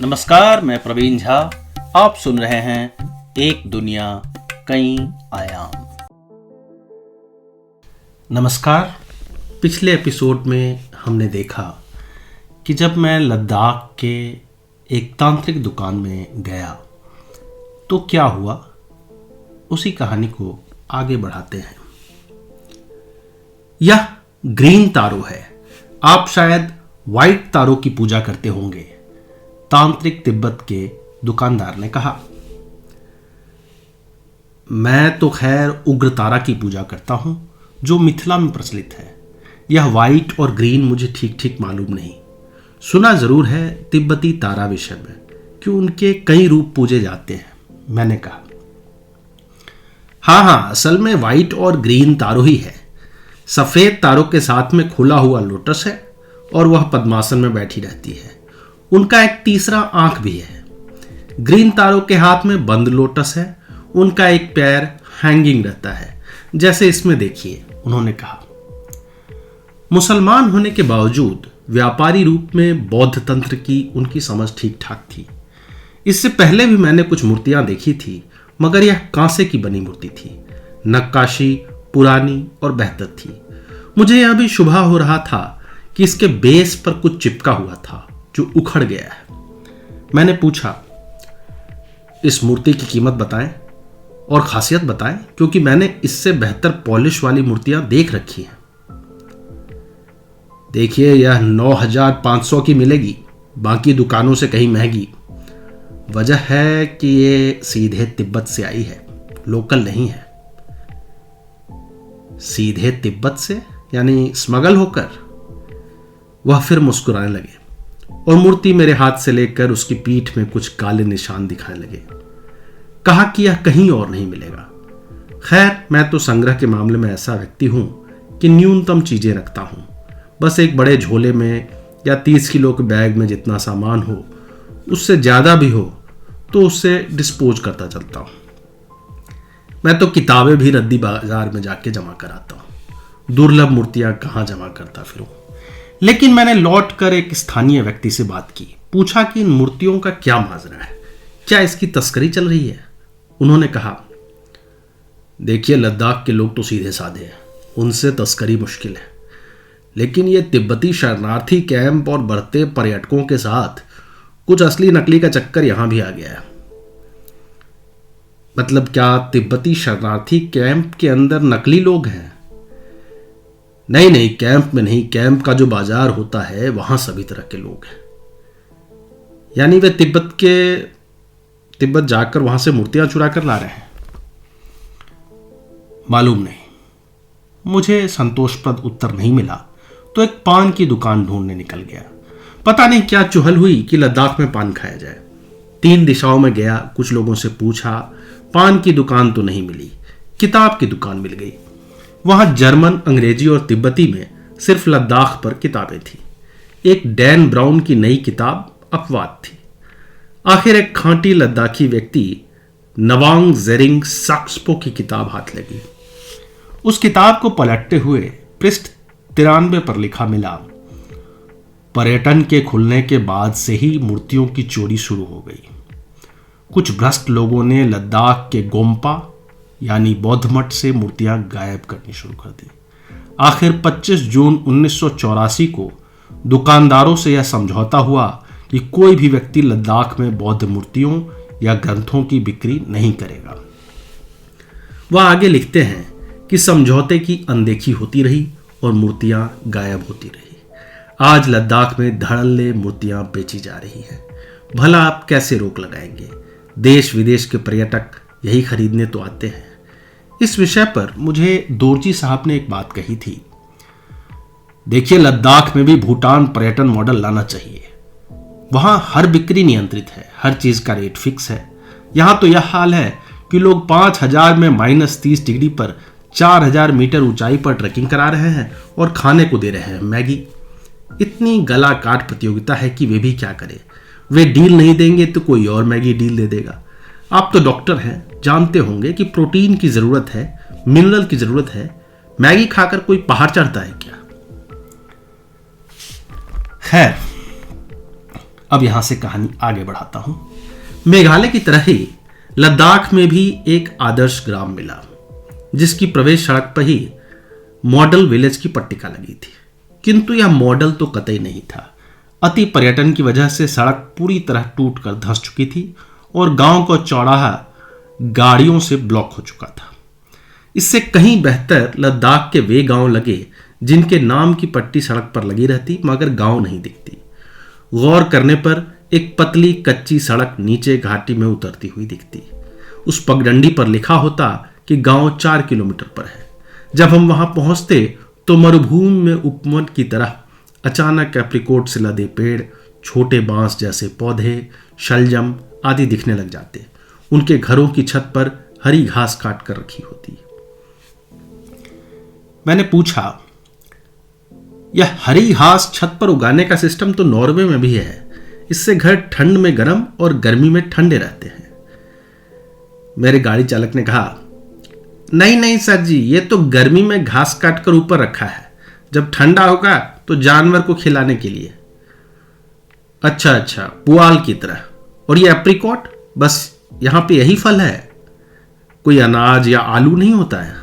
नमस्कार, मैं प्रवीण झा। आप सुन रहे हैं एक दुनिया कई आयाम। नमस्कार। पिछले एपिसोड में हमने देखा कि जब मैं लद्दाख के एक तांत्रिक दुकान में गया तो क्या हुआ, उसी कहानी को आगे बढ़ाते हैं। यह ग्रीन तारो है। आप शायद वाइट तारो की पूजा करते होंगे, तांत्रिक तिब्बत के दुकानदार ने कहा। मैं तो खैर उग्र तारा की पूजा करता हूं, जो मिथिला में प्रचलित है। यह वाइट और ग्रीन मुझे ठीक ठीक मालूम नहीं। सुना जरूर है तिब्बती तारा विषय में कि उनके कई रूप पूजे जाते हैं, मैंने कहा। हाँ, असल में वाइट और ग्रीन तारो ही है। सफेद तारों के साथ में खुला हुआ लोटस है और वह पद्मासन में बैठी रहती है। उनका एक तीसरा आंख भी है। ग्रीन तारों के हाथ में बंद लोटस है। उनका एक पैर हैंगिंग रहता है, जैसे इसमें देखिए, उन्होंने कहा। मुसलमान होने के बावजूद व्यापारी रूप में बौद्ध तंत्र की उनकी समझ ठीक ठाक थी। इससे पहले भी मैंने कुछ मूर्तियां देखी थी, मगर यह कांसे की बनी मूर्ति थी। नक्काशी पुरानी और बेहतर थी। मुझे यह भी शुभा हो रहा था कि इसके बेस पर कुछ चिपका हुआ था जो उखड़ गया है। मैंने पूछा, इस मूर्ति की कीमत बताएं और खासियत बताएं, क्योंकि मैंने इससे बेहतर पॉलिश वाली मूर्तियां देख रखी हैं। देखिए, यह 9,500 की मिलेगी, बाकी दुकानों से कहीं महंगी। वजह है कि ये सीधे तिब्बत से आई है, लोकल नहीं है। सीधे तिब्बत से, यानी स्मगल होकर? वह फिर मुस्कुराने लगे और मूर्ति मेरे हाथ से लेकर उसकी पीठ में कुछ काले निशान दिखाने लगे। कहा कि यह कहीं और नहीं मिलेगा। खैर, मैं तो संग्रह के मामले में ऐसा व्यक्ति हूं कि न्यूनतम चीजें रखता हूं। बस एक बड़े झोले में या 30 किलो के बैग में जितना सामान हो, उससे ज्यादा भी हो तो उससे डिस्पोज करता चलता हूं। मैं तो किताबें भी रद्दी बाजार में जाके जमा कराता हूं। दुर्लभ मूर्तियां कहां जमा करता फिरूं। लेकिन मैंने लौट कर एक स्थानीय व्यक्ति से बात की। पूछा कि इन मूर्तियों का क्या माजरा है, क्या इसकी तस्करी चल रही है? उन्होंने कहा, देखिए, लद्दाख के लोग तो सीधे साधे हैं, उनसे तस्करी मुश्किल है। लेकिन ये तिब्बती शरणार्थी कैंप और बढ़ते पर्यटकों के साथ कुछ असली नकली का चक्कर यहां भी आ गया है। मतलब क्या तिब्बती शरणार्थी कैंप के अंदर नकली लोग हैं? नहीं, कैंप में नहीं। कैंप का जो बाजार होता है, वहां सभी तरह के लोग हैं। यानी वे तिब्बत जाकर वहां से मूर्तियां चुरा कर ला रहे हैं? मालूम नहीं। मुझे संतोषप्रद उत्तर नहीं मिला तो एक पान की दुकान ढूंढने निकल गया। पता नहीं क्या चुहल हुई कि लद्दाख में पान खाया जाए। 3 दिशाओं में गया, कुछ लोगों से पूछा। पान की दुकान तो नहीं मिली, किताब की दुकान मिल गई। वहां जर्मन, अंग्रेजी और तिब्बती में सिर्फ लद्दाख पर किताबें थी। एक डैन ब्राउन की नई किताब अपवाद थी। आखिर एक खांटी लद्दाखी व्यक्ति नवांग जेरिंग साक्सपो की किताब हाथ लगी। उस किताब को पलटते हुए पृष्ठ 93 पर लिखा मिला, पर्यटन के खुलने के बाद से ही मूर्तियों की चोरी शुरू हो गई। कुछ भ्रष्ट लोगों ने लद्दाख के गोम्पा यानी बौद्ध मठ से मूर्तियां गायब करनी शुरू कर दी। आखिर 25 जून 1984 को दुकानदारों से यह समझौता हुआ कि कोई भी व्यक्ति लद्दाख में बौद्ध मूर्तियों या ग्रंथों की बिक्री नहीं करेगा। वह आगे लिखते हैं कि समझौते की अनदेखी होती रही और मूर्तियां गायब होती रही। आज लद्दाख में धड़ल्ले मूर्तियां बेची जा रही हैं। भला आप कैसे रोक लगाएंगे? देश विदेश के पर्यटक यही खरीदने तो आते हैं। इस विषय पर मुझे दोरजी साहब ने एक बात कही थी। देखिए, लद्दाख में भी भूटान पर्यटन मॉडल लाना चाहिए। वहां हर बिक्री नियंत्रित है, हर चीज का रेट फिक्स है। यहां तो यह हाल है कि लोग 5,000 में -30 डिग्री पर 4,000 मीटर ऊंचाई पर ट्रैकिंग करा रहे हैं और खाने को दे रहे हैं मैगी। इतनी गला काट प्रतियोगिता है कि वे भी क्या करें। वे डील नहीं देंगे तो कोई और मैगी डील दे देगा। आप तो डॉक्टर हैं, जानते होंगे कि प्रोटीन की जरूरत है, मिनरल की जरूरत है। मैगी खाकर कोई पहाड़ चढ़ता है क्या? खैर, अब यहां से कहानी आगे बढ़ाता हूं। मेघालय की तरह ही लद्दाख में भी एक आदर्श ग्राम मिला, जिसकी प्रवेश सड़क पर ही मॉडल विलेज की पट्टिका लगी थी। किंतु यह मॉडल तो कतई नहीं था। अति पर्यटन की वजह से सड़क पूरी तरह टूटकर धंस चुकी थी और गांव का चौराहा गाड़ियों से ब्लॉक हो चुका था। इससे कहीं बेहतर लद्दाख के वे गांव लगे जिनके नाम की पट्टी सड़क पर लगी रहती मगर गांव नहीं दिखती। गौर करने पर एक पतली कच्ची सड़क नीचे घाटी में उतरती हुई दिखती। उस पगडंडी पर लिखा होता कि गांव 4 किलोमीटर पर है। जब हम वहां पहुंचते तो मरुभूमि में उपवन की तरह अचानक एप्रिकॉट से लदे पेड़, छोटे बांस जैसे पौधे, शलजम आदि दिखने लग जाते। उनके घरों की छत पर हरी घास काट कर रखी होती। मैंने पूछा, यह हरी घास छत पर उगाने का सिस्टम तो नॉर्वे में भी है। इससे घर ठंड में गर्म और गर्मी में ठंडे रहते हैं। मेरे गाड़ी चालक ने कहा, नहीं नहीं सर जी, ये तो गर्मी में घास काट कर ऊपर रखा है, जब ठंडा होगा तो जानवर को खिलाने के लिए। अच्छा, पुआल की तरह। और ये एप्रिकॉट, बस यहां पे यही फल है, कोई अनाज या आलू नहीं होता है?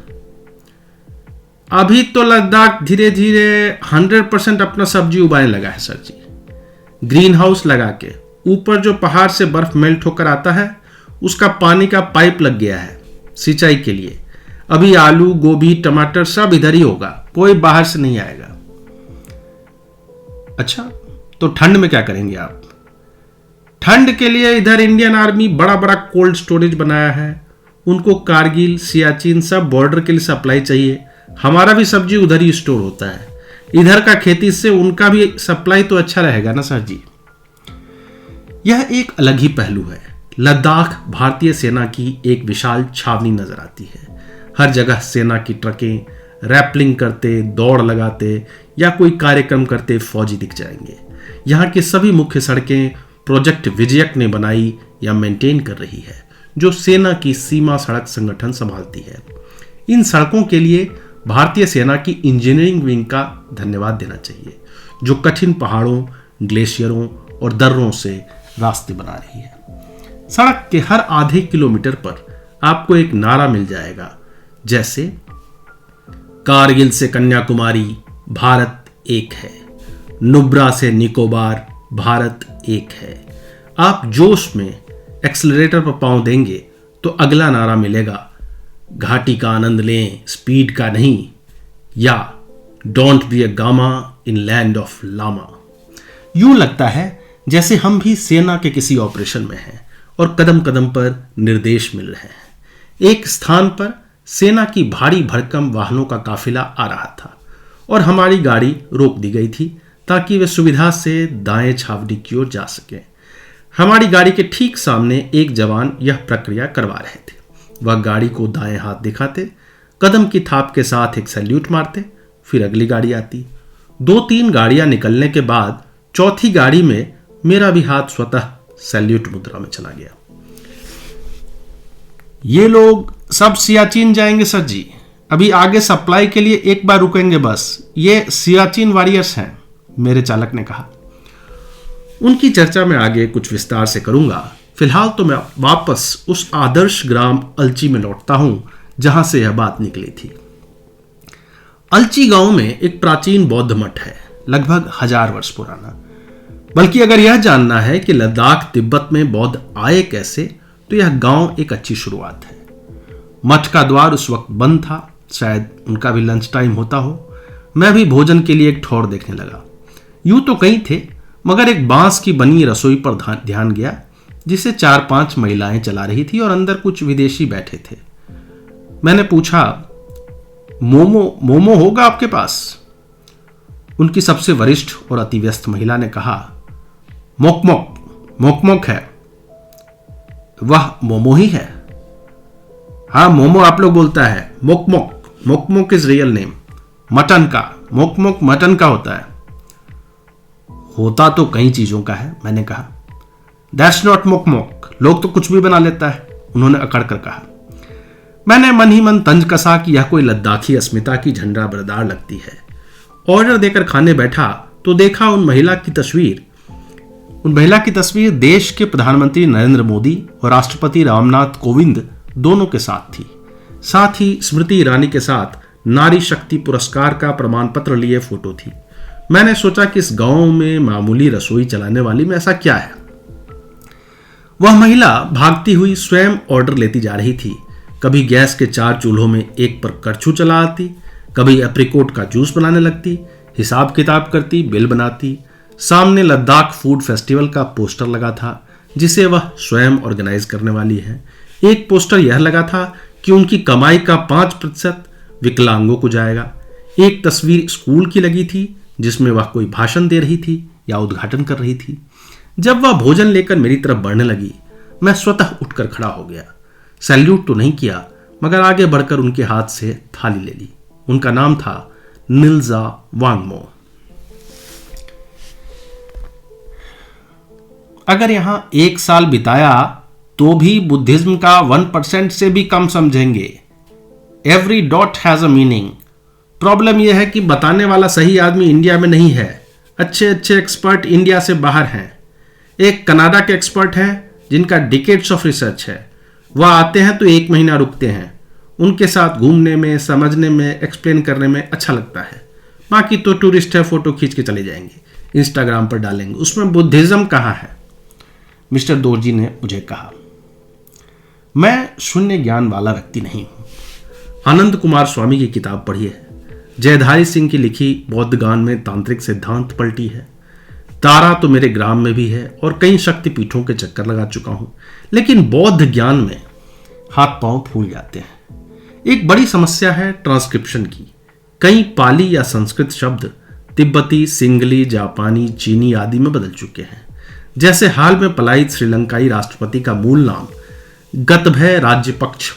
अभी तो लद्दाख धीरे धीरे 100% अपना सब्जी उगाने लगा है सर जी। ग्रीन हाउस लगा के ऊपर जो पहाड़ से बर्फ मेल्ट होकर आता है उसका पानी का पाइप लग गया है सिंचाई के लिए। अभी आलू, गोभी, टमाटर सब इधर ही होगा, कोई बाहर से नहीं आएगा। अच्छा, तो ठंड में क्या करेंगे आप? ठंड के लिए इधर इंडियन आर्मी बड़ा बड़ा कोल्ड स्टोरेज बनाया है। उनको कारगिल, सियाचिन सब बॉर्डर के लिए सप्लाई चाहिए। हमारा भी सब्जी उधर ही स्टोर होता है। इधर का खेती से उनका भी सप्लाई तो अच्छा रहेगा ना सर जी। यह एक अलग ही पहलू है। लद्दाख भारतीय सेना की एक विशाल छावनी नजर आती है। हर जगह सेना की ट्रकें रैपलिंग करते, दौड़ लगाते या कोई कार्यक्रम करते फौजी दिख जाएंगे। यहाँ की सभी मुख्य सड़कें प्रोजेक्ट विजयक ने बनाई या मेंटेन कर रही है, जो सेना की सीमा सड़क संगठन संभालती है। इन सड़कों के लिए भारतीय सेना की इंजीनियरिंग विंग का धन्यवाद देना चाहिए, जो कठिन पहाड़ों, ग्लेशियरों और दर्रों से रास्ते बना रही है। सड़क के हर आधे किलोमीटर पर आपको एक नारा मिल जाएगा, जैसे कारगिल से कन्याकुमारी भारत एक है, नुब्रा से निकोबार भारत एक है। आप जोश में एक्सेलरेटर पर पांव देंगे तो अगला नारा मिलेगा, घाटी का आनंद लें, स्पीड का नहीं, या डोंट बी ए गामा इन लैंड ऑफ लामा। यूं लगता है जैसे हम भी सेना के किसी ऑपरेशन में हैं और कदम कदम पर निर्देश मिल रहे हैं। एक स्थान पर सेना की भारी भरकम वाहनों का काफिला आ रहा था और हमारी गाड़ी रोक दी गई थी ताकि वे सुविधा से दाएं छावनी की ओर जा सके। हमारी गाड़ी के ठीक सामने एक जवान यह प्रक्रिया करवा रहे थे। वह गाड़ी को दाएं हाथ दिखाते, कदम की थाप के साथ एक सैल्यूट मारते, फिर अगली गाड़ी आती। 2-3 गाड़ियां निकलने के बाद चौथी गाड़ी में मेरा भी हाथ स्वतः सैल्यूट मुद्रा में चला गया। ये लोग सब सियाचिन जाएंगे सर जी, अभी आगे सप्लाई के लिए एक बार रुकेंगे बस, ये सियाचिन वॉरियर्स हैं, मेरे चालक ने कहा। उनकी चर्चा में आगे कुछ विस्तार से करूंगा। फिलहाल तो मैं वापस उस आदर्श ग्राम अलची में लौटता हूं जहां से यह बात निकली थी। अलची गांव में एक प्राचीन बौद्ध मठ है, लगभग 1000 वर्ष पुराना। बल्कि अगर यह जानना है कि लद्दाख तिब्बत में बौद्ध आए कैसे, तो यह गांव एक अच्छी शुरुआत है। मठ का द्वार उस वक्त बंद था, शायद उनका भी लंच टाइम होता हो। मैं भी भोजन के लिए एक ठौर देखने लगा। यूं तो कई थे, मगर एक बांस की बनी रसोई पर ध्यान गया, जिसे 4-5 महिलाएं चला रही थी और अंदर कुछ विदेशी बैठे थे। मैंने पूछा, मोमो होगा आपके पास? उनकी सबसे वरिष्ठ और अति व्यस्त महिला ने कहा, मोक है। वह मोमो ही है। हाँ, मोमो आप लोग बोलता है, मोक इज रियल नेम। मटन का, मोक मटन का होता है। होता तो कई चीजों का है, मैंने कहा। दैट्स नॉट मोक, लोग तो कुछ भी बना लेता है, उन्होंने अकड़ कर कहा। मैंने मन ही मन तंज कसा कि यह कोई लद्दाखी अस्मिता की झंडा बरदार लगती है। ऑर्डर देकर खाने बैठा तो देखा उन महिला की तस्वीर उन महिला की तस्वीर देश के प्रधानमंत्री नरेंद्र मोदी और राष्ट्रपति रामनाथ कोविंद दोनों के साथ थी। साथ ही स्मृति ईरानी के साथ नारी शक्ति पुरस्कार का प्रमाण पत्र लिए फोटो थी। मैंने सोचा कि इस गांव में मामूली रसोई चलाने वाली में ऐसा क्या है। वह महिला भागती हुई स्वयं ऑर्डर लेती जा रही थी। कभी गैस के 4 चूल्हों में एक पर करछू चला आती, कभी एप्रिकोट का जूस बनाने लगती, हिसाब किताब करती, बिल बनाती। सामने लद्दाख फूड फेस्टिवल का पोस्टर लगा था जिसे वह स्वयं ऑर्गेनाइज करने वाली है। एक पोस्टर यह लगा था कि उनकी कमाई का 5% विकलांगों को जाएगा। एक तस्वीर स्कूल की लगी थी जिसमें वह कोई भाषण दे रही थी या उद्घाटन कर रही थी। जब वह भोजन लेकर मेरी तरफ बढ़ने लगी, मैं स्वतः उठकर खड़ा हो गया। सैल्यूट तो नहीं किया, मगर आगे बढ़कर उनके हाथ से थाली ले ली। उनका नाम था निल्जा वांगमो। अगर यहां 1 साल बिताया तो भी बुद्धिज्म का 1% से भी कम समझेंगे। Every dot has a meaning. Problem यह है कि बताने वाला सही आदमी इंडिया में नहीं है। अच्छे अच्छे एक्सपर्ट इंडिया से बाहर हैं। एक कनाडा के एक्सपर्ट हैं जिनका डिकेड्स ऑफ रिसर्च है। वह आते हैं तो 1 महीना रुकते हैं। उनके साथ घूमने में, समझने में, एक्सप्लेन करने में अच्छा लगता है। बाकी तो टूरिस्ट है, फोटो खींच के चले जाएंगे, इंस्टाग्राम पर डालेंगे, उसमें बुद्धिज्म कहाँ है। मिस्टर दोरजी ने मुझे कहा, मैं शून्य ज्ञान वाला व्यक्ति नहीं हूं। आनंद कुमार स्वामी की किताब पढ़ी है। जयधारी सिंह की लिखी बौद्ध गान में तांत्रिक सिद्धांत पलटी है। तारा तो मेरे ग्राम में भी है और कई शक्तिपीठों के चक्कर लगा चुका हूं, लेकिन बौद्ध ज्ञान में हाथ पांव फूल जाते हैं। एक बड़ी समस्या है ट्रांसक्रिप्शन की। कई पाली या संस्कृत शब्द तिब्बती, सिंगली, जापानी, चीनी आदि में बदल चुके हैं। जैसे हाल में पलायित श्रीलंकाई राष्ट्रपति का मूल नाम गतभय राज्यपक्ष,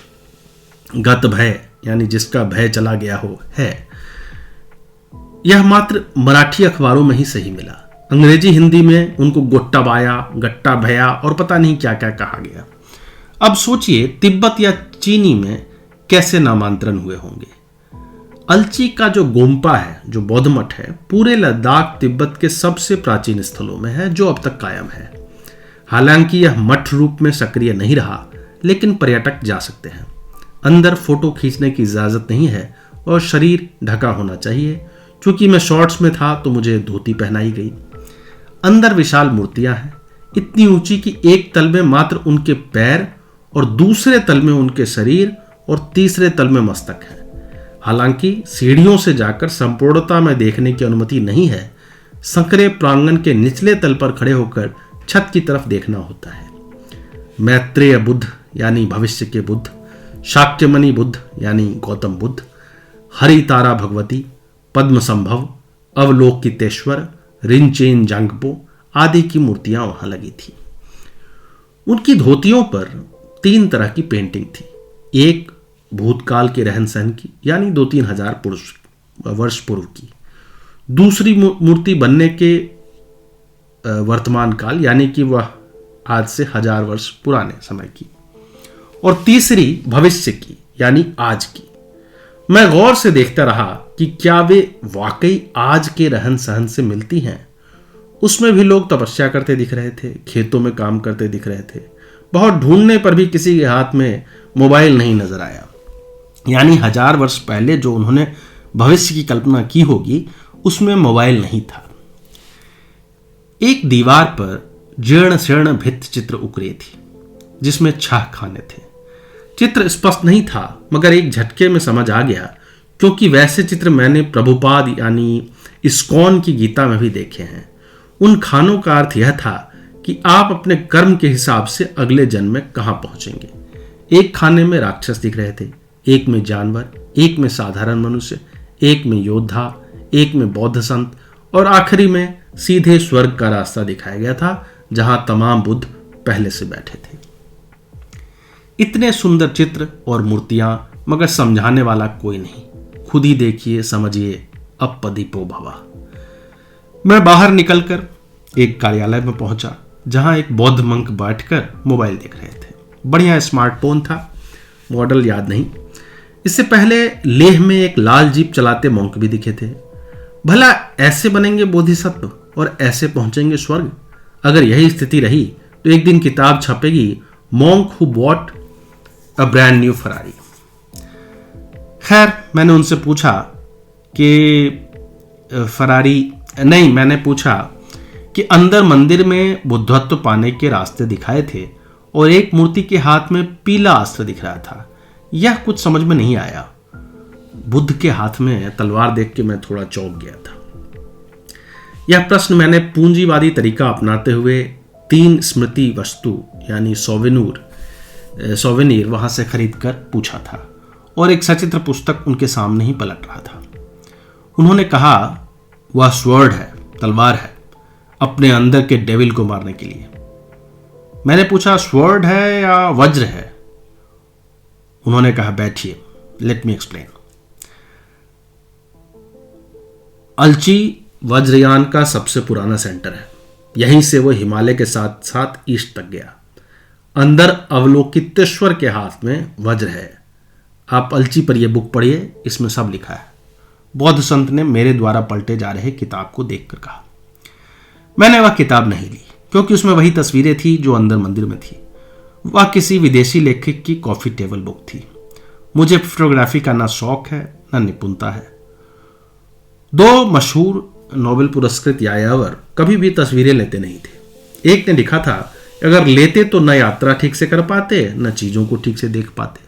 गतभय यानी जिसका भय चला गया हो, है। यह मात्र मराठी अखबारों में ही सही मिला। अंग्रेजी हिंदी में उनको गोट्टाबाया, गट्टा भया और पता नहीं क्या क्या कहा गया। अब सोचिए तिब्बत या चीनी में कैसे नामांतरण हुए होंगे। अलची का जो गोम्पा है, जो बौद्ध मठ है, पूरे लद्दाख तिब्बत के सबसे प्राचीन स्थलों में है जो अब तक कायम है। हालांकि यह मठ रूप में सक्रिय नहीं रहा, लेकिन पर्यटक जा सकते हैं। अंदर फोटो खींचने की इजाजत नहीं है और शरीर ढका होना चाहिए। चूंकि मैं शॉर्ट्स में था तो मुझे धोती पहनाई गई। अंदर विशाल मूर्तियां हैं, इतनी ऊंची कि एक तल में मात्र उनके पैर और दूसरे तल में उनके शरीर और तीसरे तल में मस्तक है। हालांकि सीढ़ियों से जाकर संपूर्णता में देखने की अनुमति नहीं है। संकरे प्रांगण के निचले तल पर खड़े होकर छत की तरफ देखना होता है। मैत्रेय बुद्ध यानी भविष्य के बुद्ध, शाक्यमणि बुद्ध यानी गौतम बुद्ध, हरि तारा भगवती, पद्म संभव, अवलोकितेश्वर, रिनचेन जांगपो आदि की मूर्तियां वहां लगी थी। उनकी धोतियों पर 3 तरह की पेंटिंग थी। एक भूतकाल के रहन सहन की, यानी 2-3 हजार वर्ष पूर्व की। दूसरी मूर्ति बनने के वर्तमान काल, यानी कि वह आज से 1000 वर्ष पुराने समय की। और तीसरी भविष्य की, यानी आज की। मैं गौर से देखता रहा कि क्या वे वाकई आज के रहन सहन से मिलती हैं। उसमें भी लोग तपस्या करते दिख रहे थे, खेतों में काम करते दिख रहे थे। बहुत ढूंढने पर भी किसी के हाथ में मोबाइल नहीं नजर आया। यानी 1000 वर्ष पहले जो उन्होंने भविष्य की कल्पना की होगी, उसमें मोबाइल नहीं था। एक दीवार पर जीर्ण शीर्ण भित्ति चित्र उकरे थी जिसमें 6 खाने थे। चित्र स्पष्ट नहीं था, मगर एक झटके में समझ आ गया, क्योंकि वैसे चित्र मैंने प्रभुपाद यानी इस्कॉन की गीता में भी देखे हैं। उन खानों का अर्थ यह था कि आप अपने कर्म के हिसाब से अगले जन्म में कहां पहुंचेंगे। एक खाने में राक्षस दिख रहे थे, एक में जानवर, एक में साधारण मनुष्य, एक में योद्धा, एक में बौद्ध संत और आखिरी में सीधे स्वर्ग का रास्ता दिखाया गया था जहां तमाम बुद्ध पहले से बैठे थे। इतने सुंदर चित्र और मूर्तियां, मगर समझाने वाला कोई नहीं। खुद ही देखिए, समझिए, अपदीपो भवा। मैं बाहर निकलकर एक कार्यालय में पहुंचा जहां एक बौद्ध मंक बैठकर मोबाइल देख रहे थे। बढ़िया स्मार्टफोन था, मॉडल याद नहीं। इससे पहले लेह में एक लाल जीप चलाते मंक भी दिखे थे। भला ऐसे बनेंगे बोधिसत्व और ऐसे पहुंचेंगे स्वर्ग? अगर यही स्थिति रही तो एक दिन किताब छपेगी, monk who bought a brand new Ferrari. खैर, मैंने उनसे पूछा कि अंदर मंदिर में बुद्धत्व पाने के रास्ते दिखाए थे और एक मूर्ति के हाथ में पीला अस्त्र दिख रहा था। यह कुछ समझ में नहीं आया। बुद्ध के हाथ में तलवार देख के मैं थोड़ा चौंक गया था। यह प्रश्न मैंने पूंजीवादी तरीका अपनाते हुए 3 स्मृति वस्तु यानी सोवेनिर वहां से खरीद कर पूछा था और एक सचित्र पुस्तक उनके सामने ही पलट रहा था। उन्होंने कहा, वह स्वॉर्ड है, तलवार है, अपने अंदर के डेविल को मारने के लिए। मैंने पूछा, स्वॉर्ड है या वज्र है? उन्होंने कहा, बैठिए, let me explain. Alchi Vajrayana का सबसे पुराना सेंटर है। यहीं से वो हिमालय के साथ साथ ईस्ट तक गया। अंदर अवलोकितेश्वर के हाथ में वज्र है। आप अलची पर यह बुक पढ़िए, इसमें सब लिखा है। बौद्ध संत ने मेरे द्वारा पलटे जा रहे किताब को देखकर कहा। मैंने वह किताब नहीं ली क्योंकि उसमें वही तस्वीरें थी जो अंदर मंदिर में थी। वह किसी विदेशी लेखक की कॉफी टेबल बुक थी। मुझे फोटोग्राफी का ना शौक है ना निपुणता है। 2 मशहूर नोबेल पुरस्कृत यायावर कभी भी तस्वीरें लेते नहीं थे। एक ने लिखा था, अगर लेते तो न यात्रा ठीक से कर पाते न चीजों को ठीक से देख पाते।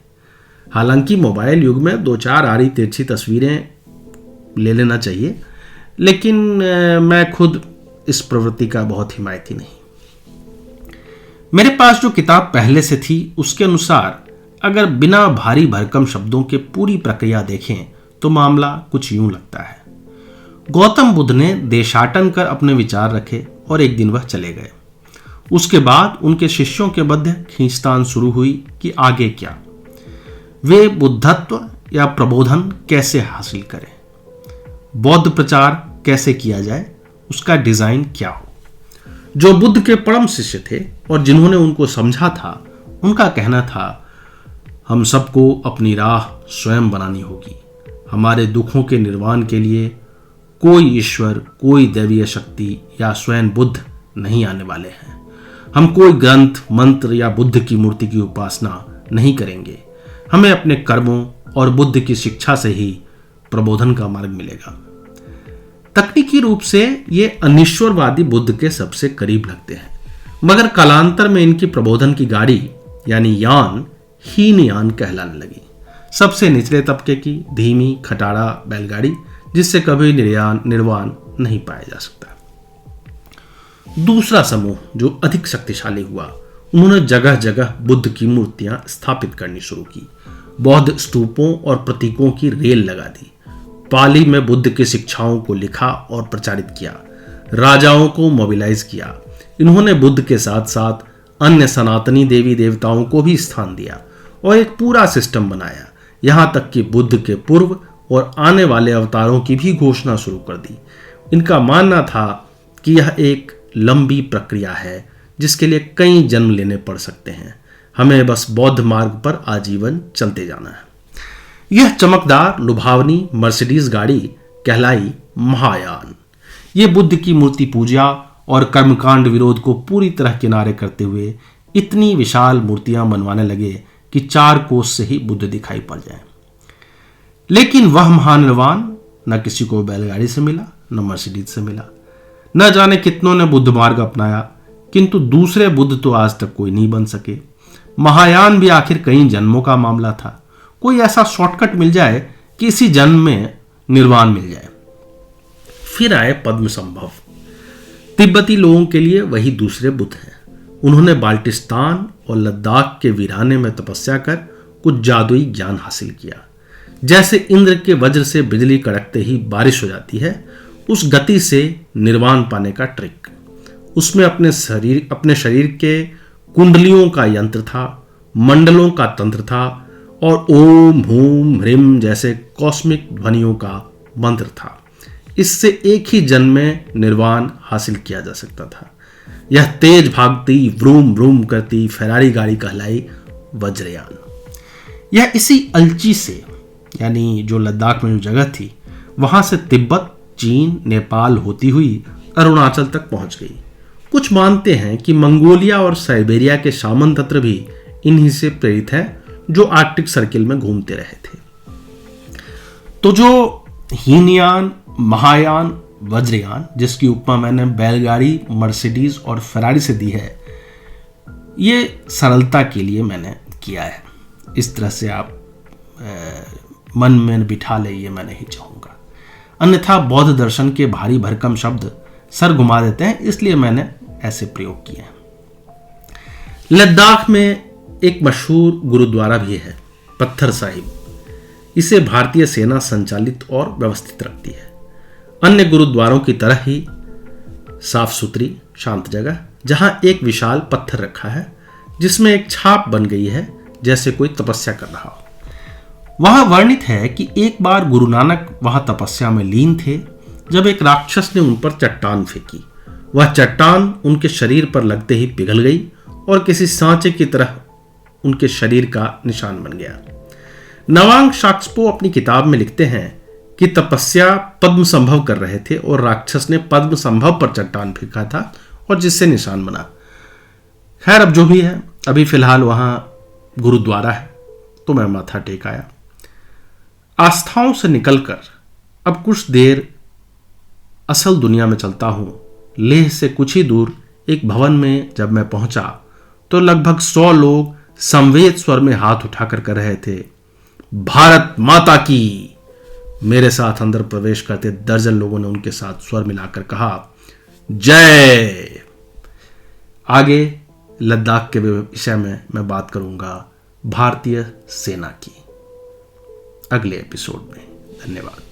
हालांकि मोबाइल युग में 2-4 आड़ी तिरछी तस्वीरें ले लेना चाहिए, लेकिन मैं खुद इस प्रवृत्ति का बहुत हिमायती नहीं। मेरे पास जो किताब पहले से थी उसके अनुसार अगर बिना भारी भरकम शब्दों के पूरी प्रक्रिया देखें तो मामला कुछ यूं लगता है। गौतम बुद्ध ने देशाटन कर अपने विचार रखे और एक दिन वह चले गए। उसके बाद उनके शिष्यों के मध्य खींचतान शुरू हुई कि आगे क्या, वे बुद्धत्व या प्रबोधन कैसे हासिल करें, बौद्ध प्रचार कैसे किया जाए, उसका डिजाइन क्या हो। जो बुद्ध के परम शिष्य थे और जिन्होंने उनको समझा था, उनका कहना था, हम सबको अपनी राह स्वयं बनानी होगी। हमारे दुखों के निर्वाण के लिए कोई ईश्वर, कोई दैवीय शक्ति या स्वयं बुद्ध नहीं आने वाले हैं। हम कोई ग्रंथ, मंत्र या बुद्ध की मूर्ति की उपासना नहीं करेंगे। हमें अपने कर्मों और बुद्ध की शिक्षा से ही प्रबोधन का मार्ग मिलेगा। तकनीकी रूप से ये अनिश्वरवादी बुद्ध के सबसे करीब लगते हैं, मगर कालांतर में इनकी प्रबोधन की गाड़ी यानी यान हीन यान कहलाने लगी। सबसे निचले तबके की धीमी खटारा बैलगाड़ी जिससे कभी निर्वाण नहीं पाया जा सकता। दूसरा समूह जो अधिक शक्तिशाली हुआ, उन्होंने जगह जगह बुद्ध की मूर्तियां स्थापित करनी शुरू की। बौद्ध स्तूपों और प्रतीकों की रेल लगा दी। पाली में बुद्ध की शिक्षाओं को लिखा और प्रचारित किया। राजाओं को मोबिलाइज किया। इन्होंने बुद्ध के साथ साथ अन्य सनातनी देवी देवताओं को भी स्थान दिया और एक पूरा सिस्टम बनाया। यहां तक कि बुद्ध के पूर्व और आने वाले अवतारों की भी घोषणा शुरू कर दी। इनका मानना था कि यह एक लंबी प्रक्रिया है जिसके लिए कई जन्म लेने पड़ सकते हैं। हमें बस बौद्ध मार्ग पर आजीवन चलते जाना है। यह चमकदार लुभावनी मर्सिडीज गाड़ी कहलाई महायान। ये बुद्ध की मूर्ति पूजा और कर्मकांड विरोध को पूरी तरह किनारे करते हुए इतनी विशाल मूर्तियां बनवाने लगे कि 4 कोस से ही बुद्ध दिखाई पड़ जाए। लेकिन वह महानिर्वाण न किसी को बैलगाड़ी से मिला, न मर्सिडीज से मिला। न जाने कितनों ने बुद्ध मार्ग अपनाया, किंतु दूसरे बुद्ध तो आज तक कोई नहीं बन सके। महायान भी आखिर कई जन्मों का मामला था। कोई ऐसा शॉर्टकट मिल जाए कि इसी जन्म में निर्वाण मिल जाए। फिर आए पद्म संभव। तिब्बती लोगों के लिए वही दूसरे बुद्ध हैं। उन्होंने बाल्टिस्तान और लद्दाख के वीराने में तपस्या कर कुछ जादुई ज्ञान हासिल किया। जैसे इंद्र के वज्र से बिजली कड़कते ही बारिश हो जाती है, उस गति से निर्वाण पाने का ट्रिक। उसमें अपने शरीर के कुंडलियों का यंत्र था, मंडलों का तंत्र था और ओम हूम ह्रीम जैसे कॉस्मिक ध्वनियों का मंत्र था। इससे एक ही जन्म में निर्वाण हासिल किया जा सकता था। यह तेज भागती व्रूम व्रूम करती फेरारी गाड़ी कहलाई वज्रयान। यह इसी अलची से, यानी जो लद्दाख में जो जगह थी, वहां से तिब्बत, चीन, नेपाल होती हुई अरुणाचल तक पहुंच गई कुछ मानते हैं कि मंगोलिया और साइबेरिया के शामन तंत्र भी इन्हीं से प्रेरित है, जो आर्कटिक सर्किल में घूमते रहे थे। तो जो हीनयान, महायान, वज्रयान, जिसकी उपमा मैंने बैलगाड़ी, मर्सिडीज और फेरारी से दी है, ये सरलता के लिए मैंने किया है। इस तरह से आप मन में बिठा ले, ये मैं नहीं चाहूँगा। अन्यथा बौद्ध दर्शन के भारी भरकम शब्द सर घुमा देते हैं, इसलिए मैंने ऐसे प्रयोग किए हैं। लद्दाख में एक मशहूर गुरुद्वारा भी है, पत्थर साहिब। इसे भारतीय सेना संचालित और व्यवस्थित रखती है। अन्य गुरुद्वारों की तरह ही साफ सुथरी शांत जगह, जहां एक विशाल पत्थर रखा है जिसमें एक छाप बन गई है जैसे कोई तपस्या कर रहा हो। वहां वर्णित है कि एक बार गुरु नानक वहां तपस्या में लीन थे, जब एक राक्षस ने उन पर चट्टान फेंकी। वह चट्टान उनके शरीर पर लगते ही पिघल गई और किसी सांचे की तरह उनके शरीर का निशान बन गया। नवांग शाक्सपो अपनी किताब में लिखते हैं कि तपस्या पद्म संभव कर रहे थे और राक्षस ने पद्म संभव पर चट्टान फेंका था और जिससे निशान बना। खैर, अब जो भी है, अभी फिलहाल वहां गुरुद्वारा है, तो मैं माथा टेक आया। आस्थाओं से निकलकर अब कुछ देर असल दुनिया में चलता हूं। लेह से कुछ ही दूर एक भवन में जब मैं पहुंचा तो लगभग 100 लोग संवेद स्वर में हाथ उठाकर कह रहे थे, भारत माता की। मेरे साथ अंदर प्रवेश करते दर्जन लोगों ने उनके साथ स्वर मिलाकर कहा, जय। आगे लद्दाख के विषय में मैं बात करूंगा भारतीय सेना की अगले एपिसोड में। धन्यवाद।